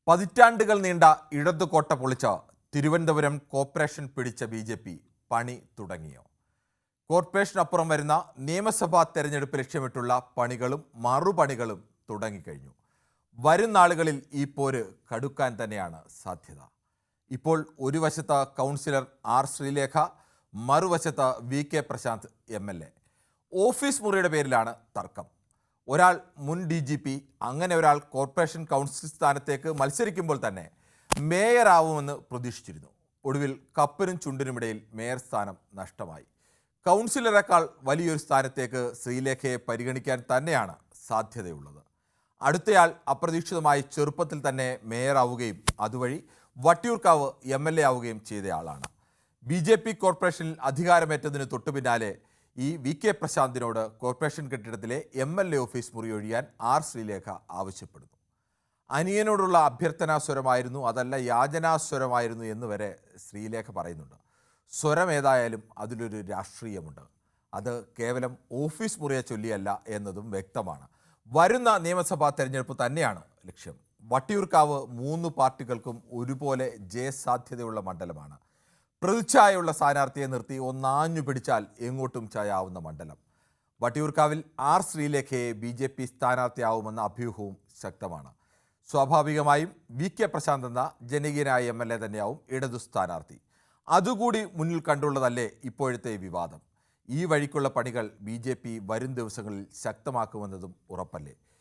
പതിറ്റാണ്ടുകൾ നീണ്ട ഇടതുകോട്ട പൊളിച്ച തിരുവനന്തപുരം കോർപ്പറേഷൻ പിടിച്ച ബി.ജെ.പി. പണി തുടങ്ങിയോ? കോർപ്പറേഷനപ്പുറം വരുന്ന നിയമസഭാ തെരഞ്ഞെടുപ്പ് ലക്ഷ്യമിട്ടുള്ള പണികളും മറുപണികളും തുടങ്ങിക്കഴിഞ്ഞു. വരും നാളുകളിൽ ഈ പോര് കടുക്കാൻ തന്നെയാണ് സാധ്യത. ഇപ്പോൾ ഒരു വശത്ത് കൗൺസിലർ ആർ ശ്രീലേഖ, മറുവശത്ത് വി.കെ. പ്രശാന്ത് എം.എൽ.എ. ഓഫീസ് മുറിയുടെ പേരിലാണ് തർക്കം. ഒരാൾ മുൻ DGP, അങ്ങനെ ഒരാൾ കോർപ്പറേഷൻ കൗൺസിൽ സ്ഥാനത്തേക്ക് മത്സരിക്കുമ്പോൾ തന്നെ മേയറാവുമെന്ന് പ്രതീക്ഷിച്ചിരുന്നു. ഒടുവിൽ കപ്പിനും ചുണ്ടിനുമിടയിൽ മേയർ സ്ഥാനം നഷ്ടമായി. കൗൺസിലറേക്കാൾ വലിയൊരു സ്ഥാനത്തേക്ക് ശ്രീലേഖയെ പരിഗണിക്കാൻ തന്നെയാണ് സാധ്യതയുള്ളത്. അടുത്തയാൾ അപ്രതീക്ഷിതമായി ചെറുപ്പത്തിൽ തന്നെ മേയറാവുകയും അതുവഴി വട്ടിയൂർക്കാവ് MLA ആവുകയും ചെയ്തയാളാണ്. ബി.ജെ.പി. കോർപ്പറേഷനിൽ അധികാരമേറ്റതിന് തൊട്ടു പിന്നാലെ ഈ വി.കെ. പ്രശാന്തിനോട് കോർപ്പറേഷൻ കെട്ടിടത്തിലെ MLA ഓഫീസ് മുറി ഒഴിയാൻ ആർ ശ്രീലേഖ ആവശ്യപ്പെടുന്നു. അനിയനോടുള്ള അഭ്യർത്ഥനാസ്വരമായിരുന്നു, അതല്ല യാചനാസ്വരമായിരുന്നു എന്ന് വരെ ശ്രീലേഖ പറയുന്നുണ്ട്. സ്വരം ഏതായാലും അതിലൊരു രാഷ്ട്രീയമുണ്ട്. അത് കേവലം ഓഫീസ് മുറിയെ ചൊല്ലിയല്ല എന്നതും വ്യക്തമാണ്. വരുന്ന നിയമസഭാ തെരഞ്ഞെടുപ്പ് തന്നെയാണ് ലക്ഷ്യം. വട്ടിയൂർക്കാവ് 3 പാർട്ടികൾക്കും ഒരുപോലെ ജയസാധ്യതയുള്ള മണ്ഡലമാണ്. പ്രതിച്ഛായുള്ള സ്ഥാനാർത്ഥിയെ നിർത്തി ഒന്നാഞ്ഞു പിടിച്ചാൽ എങ്ങോട്ടും ചായാവുന്ന മണ്ഡലം. വട്ടിയൂർക്കാവിൽ ആർ ശ്രീലേഖയെ ബി.ജെ.പി. സ്ഥാനാർത്ഥിയാവുമെന്ന അഭ്യൂഹവും ശക്തമാണ്. സ്വാഭാവികമായും വി.കെ. പ്രശാന്ത് എന്ന ജനകീയനായ MLA തന്നെയാവും ഇടതു സ്ഥാനാർത്ഥി. അതുകൂടി മുന്നിൽ കണ്ടുള്ളതല്ലേ ഇപ്പോഴത്തെ വിവാദം. ഈ വഴിക്കുള്ള പണികൾ ബി.ജെ.പി. വരും ദിവസങ്ങളിൽ ശക്തമാക്കുമെന്നതും ഉറപ്പല്ലേ.